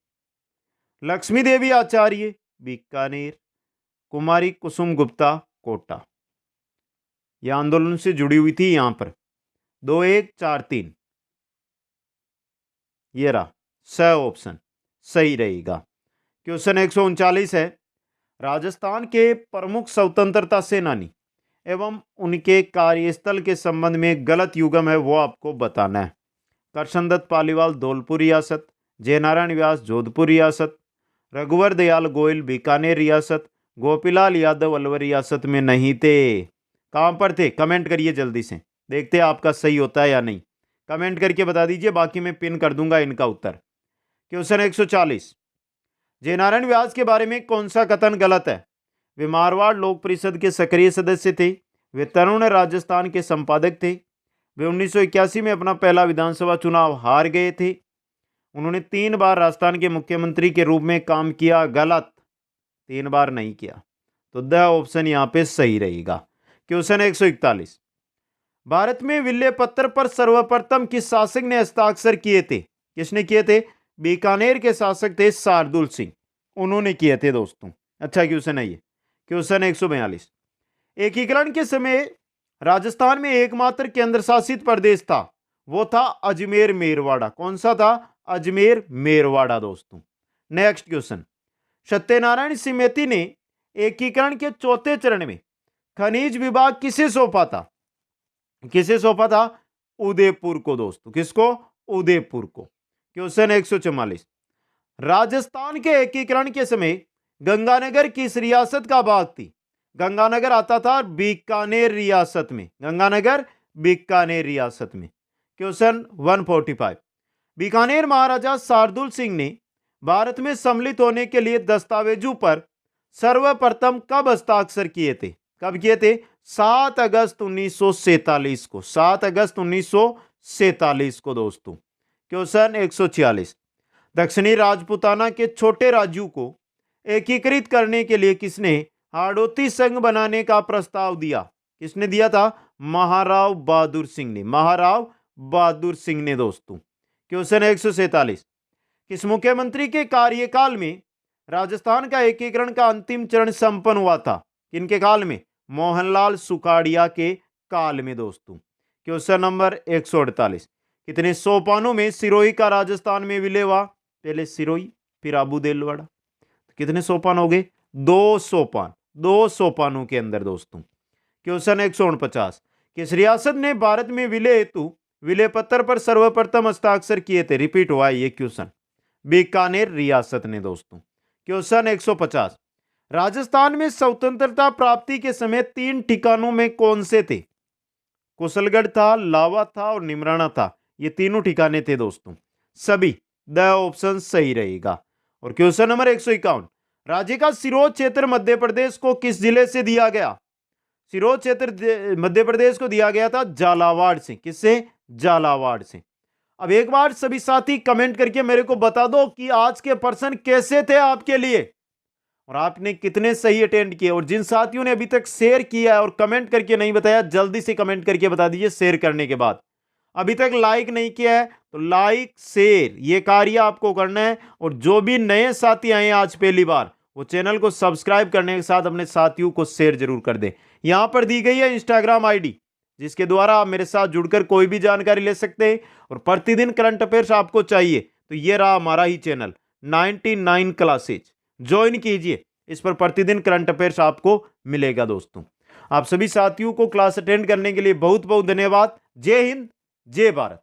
लक्ष्मी देवी आचार्य बीकानेर, कुमारी कुसुम गुप्ता कोटा। यह आंदोलन से जुड़ी हुई थी। यहां पर 2 1 4 3 ये रहा स ऑप्शन सही रहेगा। क्वेश्चन 139 है, राजस्थान के प्रमुख स्वतंत्रता सेनानी एवं उनके कार्यस्थल के संबंध में गलत युग्म है वो आपको बताना है। करसनदत्त पालीवाल धौलपुर रियासत, जयनारायण व्यास जोधपुर रियासत, रघुवर दयाल गोयल बीकानेर रियासत, गोपीलाल यादव अलवर रियासत में नहीं थे। कहां पर थे? कमेंट करिए जल्दी से, देखते हैं आपका सही होता है या नहीं। कमेंट करके बता दीजिए, बाकी मैं पिन कर दूंगा इनका उत्तर। क्वेश्चन 140, जयनारायण व्यास के बारे में कौन सा कथन गलत है? वे मारवाड़ लोक परिषद के सक्रिय सदस्य थे। वे तरुण राजस्थान के संपादक थे। वे 1981 में अपना पहला विधानसभा चुनाव हार गए थे। उन्होंने 3 बार राजस्थान के मुख्यमंत्री के रूप में काम किया। गलत, 3 बार नहीं किया, तो द ऑप्शन यहां पे सही रहेगा। क्वेश्चन 141, भारत में विल्ले पत्र पर सर्वप्रथम किस शासक ने हस्ताक्षर किए थे? किसने किए थे? बीकानेर के शासक थे शार्दुल सिंह, उन्होंने किए थे दोस्तों। अच्छा क्वेश्चन है ये। क्वेश्चन 142, एकीकरण के समय राजस्थान में एकमात्र केंद्र शासित प्रदेश था, वो था अजमेर मेरवाड़ा। कौन सा था? अजमेर मेरवाड़ा दोस्तों। नेक्स्ट क्वेश्चन, सत्यनारायण सिमेती ने एकीकरण के चौथे चरण में खनिज विभाग किसे सौंपा था? किसे सौंपा था? उदयपुर को दोस्तों। किसको? उदयपुर को। क्वेश्चन 144, राजस्थान के एकीकरण के समय गंगानगर किस रियासत का भाग थी? गंगानगर आता था बीकानेर रियासत में। गंगानगर बीकानेर रियासत में। क्वेश्चन 145, बीकानेर महाराजा शार्दुल सिंह ने भारत में सम्मिलित होने के लिए दस्तावेजों पर सर्वप्रथम कब हस्ताक्षर किए थे? कब किए थे? 7 अगस्त 1947 को। 7 अगस्त 1947 को दोस्तों। क्वेश्चन 146, दक्षिणी राजपूताना के छोटे राज्यों को एकीकृत करने के लिए किसने हाड़ौती संघ बनाने का प्रस्ताव दिया? किसने दिया था? महाराव बहादुर सिंह ने। महाराव बहादुर सिंह ने दोस्तों। क्वेश्चन 147, किस मुख्यमंत्री के कार्यकाल में राजस्थान का एकीकरण का अंतिम चरण संपन्न हुआ था? किनके काल में? मोहनलाल सुखाड़िया के काल में दोस्तों। क्वेश्चन नंबर 148, कितने सोपानों में सिरोही का राजस्थान में विलय हुआ? पहले सिरोही, फिर अबू देलवाड़ा। कितने सोपान हो गए? 2 सोपान, 2 सोपानों के अंदर दोस्तों। क्वेश्चन 149, किस रियासत ने भारत में विलय हेतु विलय पत्र पर सर्वप्रथम हस्ताक्षर किए थे? रिपीट हुआ है ये क्वेश्चन। बीकानेर रियासत ने दोस्तों। क्वेश्चन 150, राजस्थान में स्वतंत्रता प्राप्ति के समय 3 ठिकानों में कौन से थे? कुशलगढ़ था, लावा था और निमराना था। ये तीनों ठिकाने थे दोस्तों। सभी द ऑप्शन सही रहेगा। और क्वेश्चन नंबर 151, राज्य का सिरोही क्षेत्र मध्य प्रदेश को किस जिले से दिया गया? सिरोही क्षेत्र मध्य प्रदेश को दिया गया था झालावाड़ से। किससे? झालावाड़ से। अब एक बार सभी साथी कमेंट करके मेरे को बता दो कि आज के प्रश्न कैसे थे आपके लिए और आपने कितने सही अटेंड किए। और जिन साथियों ने अभी तक शेयर किया है और कमेंट करके नहीं बताया, जल्दी से कमेंट करके बता दीजिए शेयर करने के बाद। अभी तक लाइक नहीं किया है तो लाइक शेयर ये कार्य आपको करना है। और जो भी नए साथी आए आज पहली बार, वो चैनल को सब्सक्राइब करने के साथ अपने साथियों को शेयर जरूर कर दें। यहां पर दी गई है इंस्टाग्राम आईडी, जिसके द्वारा आप मेरे साथ जुड़कर कोई भी जानकारी ले सकते हैं। और प्रतिदिन करंट अफेयर्स आपको चाहिए तो ये रहा हमारा ही चैनल 99 क्लासेज, ज्वाइन कीजिए। इस पर प्रतिदिन करंट अफेयर्स आपको मिलेगा दोस्तों। आप सभी साथियों को क्लास अटेंड करने के लिए बहुत बहुत धन्यवाद। जय हिंद, जय भारत।